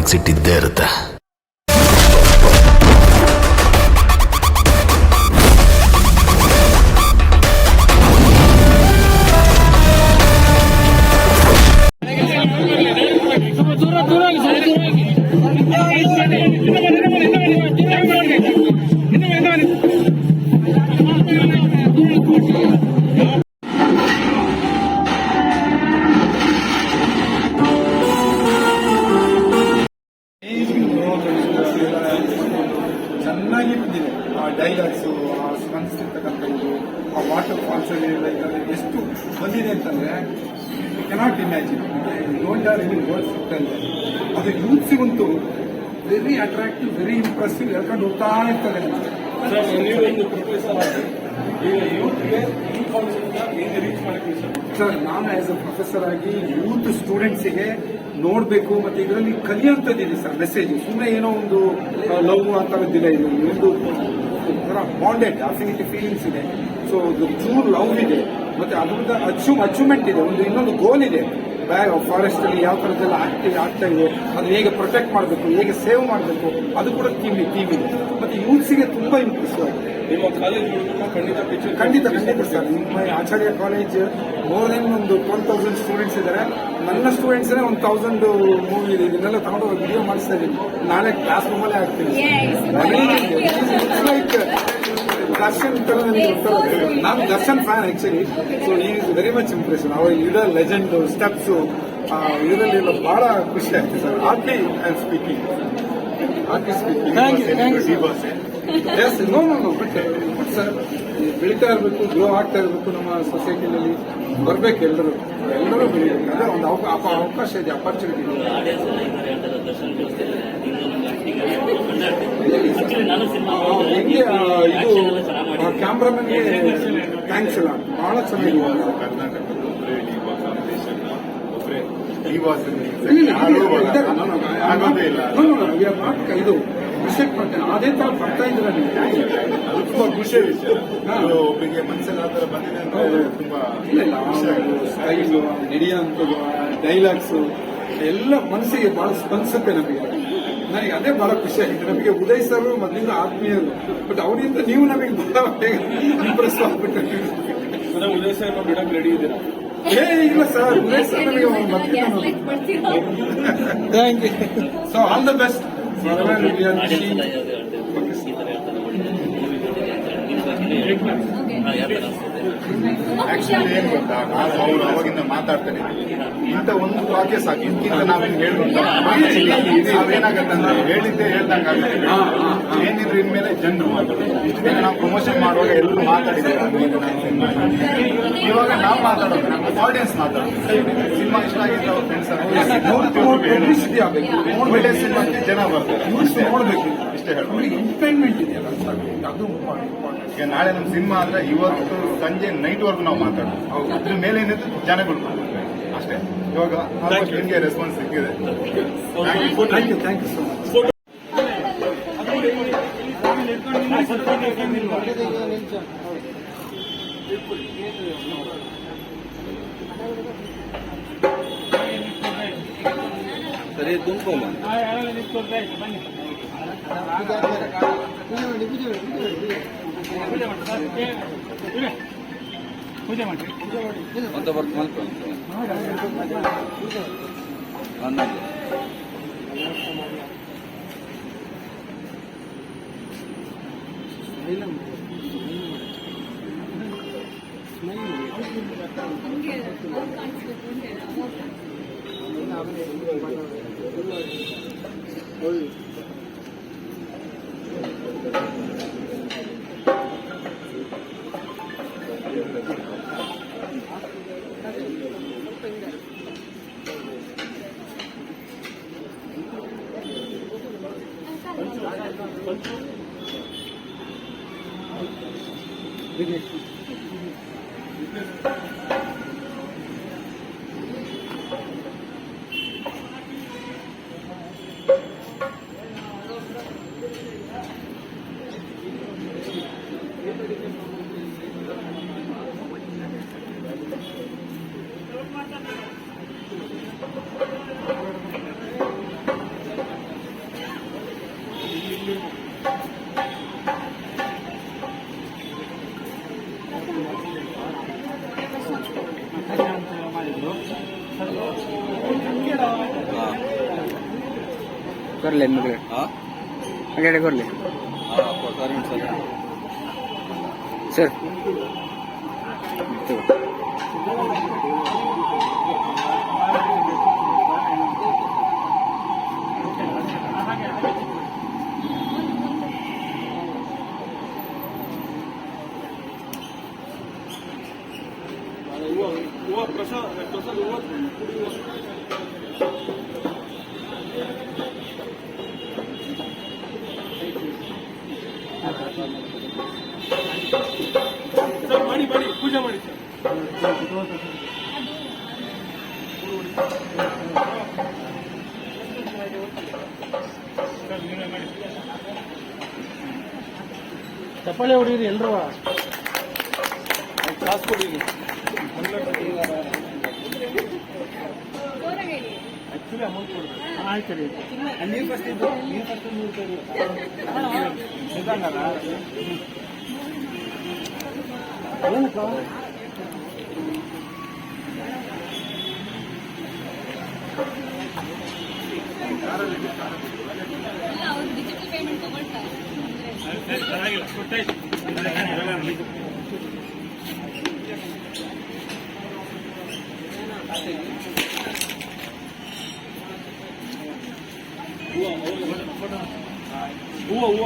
ನನಗೆ ಸಿಟ್ಟಿದ್ದೇ ಇರುತ್ತೆ. ಚೆನ್ನಾಗಿ ಬಂದಿದೆ ಆ ಡೈಲಾಗ್ಸು, ಆ ಸ್ಪಂದಿಸಿರ್ತಕ್ಕಂಥ ಇದು, ಆ ವಾಟರ್ ಫಾಲ್ಸ್ ಎಷ್ಟು ಬಂದಿದೆ ಅಂತಂದ್ರೆ cannot imagine. Don't have any words ಇರ್ತದೆ. ಅದು ಯೂತ್ಸಿಗಂತೂ ವೆರಿ ಅಟ್ರಾಕ್ಟಿವ್, ವೆರಿ ಇಂಪ್ರೆಸಿವ್, ಹೇಳ್ಕೊಂಡು ಹೋಗ್ತಾ ಇರ್ತದೆ. ಸರ್, ನಾನು ಆಸ್ ಅ ಪ್ರೊಫೆಸರ್ ಆಗಿ ಯೂತ್ ಸ್ಟೂಡೆಂಟ್ಸಿಗೆ ನೋಡಬೇಕು ಮತ್ತೆ ಇದರಲ್ಲಿ ಕಲಿಯುವಂಥದ್ದಿದೆ ಸರ್. ಮೆಸೇಜ್ ಸುಮ್ಮನೆ ಏನೋ ಒಂದು ಲವ್ ಆ ಥರದ್ದಿಲ್ಲ. ಇದು ಒಂದು ಬಾಂಡೆಡ್ ಅಫಿನಿಟಿ ಫೀಲಿಂಗ್ಸ್ ಇದೆ. ಸೊ ಚೂರ್ ಲವ್ ಇದೆ, ಮತ್ತೆ ಅದರಿಂದ ಅಚೀವ್ಮೆಂಟ್ ಇದೆ, ಒಂದು ಇನ್ನೊಂದು ಗೋಲ್ ಇದೆ. ಫಾರೆಸ್ಟ್ ಅಲ್ಲಿ ಯಾವ ತರದೆಲ್ಲ ಆಗ್ತಾ ಇದೆ, ಅದನ್ನ ಹೇಗೆ ಪ್ರೊಟೆಕ್ಟ್ ಮಾಡಬೇಕು, ಹೇಗೆ ಸೇವ್ ಮಾಡಬೇಕು, ಅದು ಕೂಡ ಥೀಮ್ ಇದೆ. ಮತ್ತೆ ಯೂತ್ಸಿಗೆ ತುಂಬಾ ಇಂಪ್ರೆಸಿವ್ ಆಗಿದೆ. ನಿಮ್ಮ ಕಾಲೇಜ್ ಖಂಡಿತ ಸರ್. ನಿಮ್ಮ ಆಚಾರ್ಯ ಕಾಲೇಜ್ ಮೋರ್ ದೆನ್ ಒಂದು 12,000 ಸ್ಟೂಡೆಂಟ್ಸ್ ಇದ್ದಾರೆ. ನನ್ನ ಸ್ಟೂಡೆಂಟ್ಸ್ನೇ 1,000 ಮೂವಿ ಇದೆ. ಇದನ್ನೆಲ್ಲ ತಗೊಂಡು ವಿಡಿಯೋ ಮಾಡಿಸ್ತಾ ಇದ್ದೀನಿ. ನಾಳೆ ಕ್ಲಾಸ್ ರೂಮಲ್ಲೇ ಆಗ್ತೀನಿ. ಲೈಕ್ ದರ್ಶನ್ ತರ ನಾನು ದರ್ಶನ್ ಫ್ಯಾನ್ ಆಕ್ಚುಲಿ. ಸೊ ಈ ಇಸ್ ವೆರಿ ಮಚ್ ಇಂಪ್ರೆಷನ್. ಅವರ ಲೀಡರ್ ಲೆಜೆಂಡ್ ಸ್ಟೆಪ್ಸ್ ಇದರಲ್ಲೆಲ್ಲ ಬಹಳ ಖುಷಿ ಆಗ್ತದೆ ಸರ್. ಆರ್ಟಿ I am speaking. Yes, no but sir, ಬೆಳೀತಾ ಇರಬೇಕು, ಗ್ರೋ ಆಗ್ತಾ ಇರಬೇಕು. ನಮ್ಮ ಸೊಸೈಟಿನಲ್ಲಿ ಬರ್ಬೇಕು ಎಲ್ಲರೂ ಬೆಳೀಬೇಕು. ಅದೇ ಒಂದು ಅವಕಾಶ ಇದೆ, ಅಪರ್ಚುನಿಟಿ ಇದೆ. ಇದು ಕ್ಯಾಮ್ರಾಮನ್ಗೆ ಥ್ಯಾಂಕ್ಸ್ ಎಲ್ಲ ಬಹಳ ಚೆನ್ನಾಗಿದೆ. ಇದು ಅಭಿಷೇಕ್ ಮಾಡ್ತೇನೆ ಅದೇ ತರ ಬರ್ತಾ ಇದ್ರೆ ತುಂಬಾ ಖುಷಿ ವಿಷಯ. ಒಬ್ಬರಿಗೆ ಮನಸ್ಸಲ್ಲಿ ಆ ಥರ ಬಂದಿದೆ ಅಂತ ತುಂಬಾ ಸ್ಟೈಲು, ನಡೆಯುವಂಥದ್ದು, ಡೈಲಾಗ್ಸು ಎಲ್ಲ ಮನಸ್ಸಿಗೆ ಬಹಳ ಸ್ಪಂದಿಸುತ್ತೆ ನಮಗೆ. ನನಗೆ ಅದೇ ಬಹಳ ಖುಷಿ ಆಗಿದೆ. ನಮಗೆ ಉದಯ್ ಸರ್ ಮೊದಲಿಂದ ಆತ್ಮೀಯರು, ಬಟ್ ಅವರಿಂದ ನೀವು ನಮಗೆ ಬಹಳ ಇಂಪ್ರೆಸ್ ಆಗ್ಬಿಟ್ಟು. ಉದಯ್ ಸರ್ ಬಿಡಕ್ ರೆಡಿ ಇದ್ದೀರಾ? ಇಲ್ಲ ಸರ್, ಉದಯ್ ಸರ್ ನಮಗೆ thank you. So all the best. Actually ಏನ್ ಗೊತ್ತಾ, ನಾನು ಅವರು ಅವಾಗಿಂದ ಮಾತಾಡ್ತೇನೆ, ಇಂಥ ಒಂದು ವಾಕ್ಯ ಸಾಕು, ಇದಕ್ಕಿಂತ ನಾವೇನು ಹೇಳ್ಬೇಕು. ನಾವೇನಾಗತ್ತಂದ್ರೆ ಹೇಳಿದ್ದೆ ಹೇಳ್ದಂಗೆ ಏನಿದ್ರು ಇನ್ಮೇಲೆ ಜನರು ಇಷ್ಟು ದಿನ ನಾವು ಪ್ರಮೋಷನ್ ಮಾಡುವಾಗ ಎಲ್ಲರೂ ಮಾತಾಡಿದ್ದೇವೆ. ಇವಾಗ ನಾವು ಮಾತಾಡೋದು, ನಮ್ಮ ಆಡಿಯನ್ಸ್ ಮಾತಾಡೋದು. ಸಿನಿಮಾ ಇಷ್ಟ ಆಗಿದ್ರೆ ಅವ್ರ ಫ್ರೆಂಡ್ಸ್ ಒಳ್ಳೆ ಸಿನಿಮಾಕ್ಕೆ ಜನ ಬರ್ತಾರೆ, ನೋಡ್ಬೇಕು. ಇಷ್ಟೇ ಹೇಳ್ಬೋದು. ಎಂಟರ್ಟೈನ್ಮೆಂಟ್ ಇದೆಯಲ್ಲ ಸರ್, ಅದು ಈಗ ನಾಳೆ ನಮ್ಮ ಸಿನಿಮಾ ಅಂದ್ರೆ ಇವತ್ತು ಸಂಜೆ ನೈಟ್ ವರ್ಗು ನಾವು ಮಾತಾಡೋದು. ಅದ್ರ ಮೇಲೆ ಏನಿದೆ ಜನಗಳು ಅಷ್ಟೇ. ಇವಾಗ ನಿಮಗೆ ರೆಸ್ಪಾನ್ಸ್ ಸಿಕ್ಕಿದೆ. Thank you so much. ಸರಿ ತುಂಬ್ಕೊಂಬ ಪೂಜೆ ಮಾಡಿ ಅಂತ ಬರ್ತು ಮಾಡ್ಕೊಂಡು করলে এমনি हाँ আগে করলে हाँ पता सर স্যার ಪೂಜೆ ಮಾಡಿ ಚಪ್ಪಾಳೆ ಹೊಡೀರಿ ಎಲ್ರೂ ಕಾಸು ಕೊಡಿರಿ ಆಕ್ಚುಲಿ ಅಮೌಂಟ್ ಕೊಡ್ಬೇಕು ಆಯ್ತು ರೀ ನೀರು ಫಸ್ಟ್ ಇದ್ದು ನೀರು ಫಸ್ಟ್ ಏನಕ್ಕ ಅವ್ರು ಡಿಜಿಟಲ್ ಪೇಮೆಂಟ್ ತಗೊಳ್ತಾರೆ ಹೂವು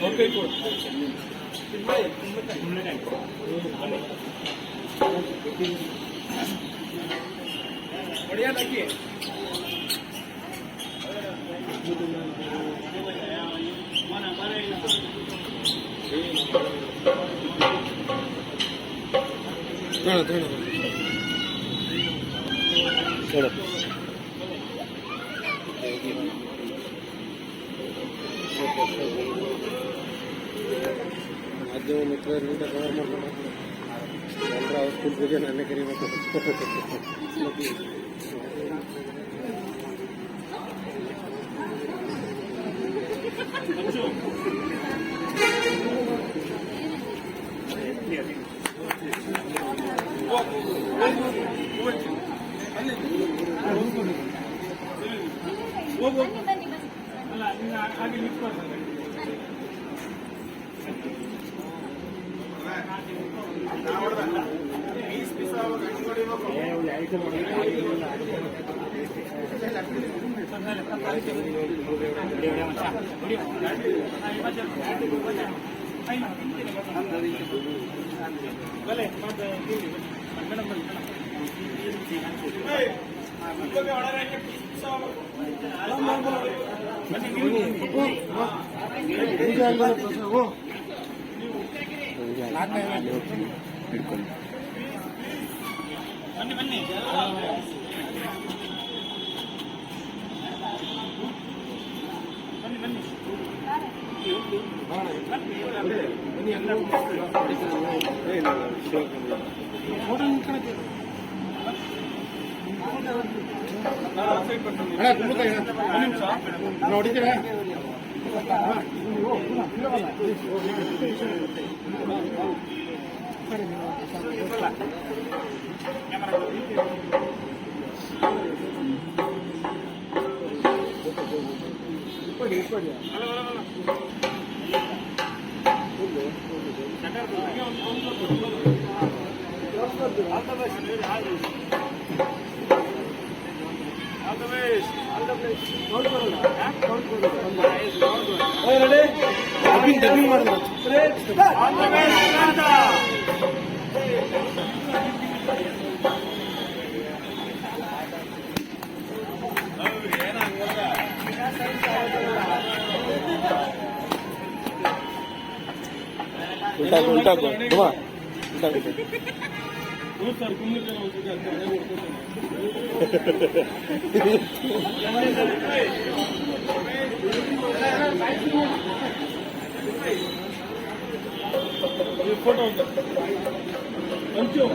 ಓಕೆ ಒಡೆಯಾಕಿ ಮಾಧ್ಯಮ ಮಿತ್ರರಿಂದ ಕವರ್ ಮಾಡ್ಕೊಂಡು ಎಲ್ಲರ ಅವ್ರ ಸ್ಕೂಲ್ ಬಗ್ಗೆ ನನ್ನೇ ಕರಿಬೇಕು ನೋಡಿದ್ದೀರಾ उल्टा को घुमा सर फोटो पंचो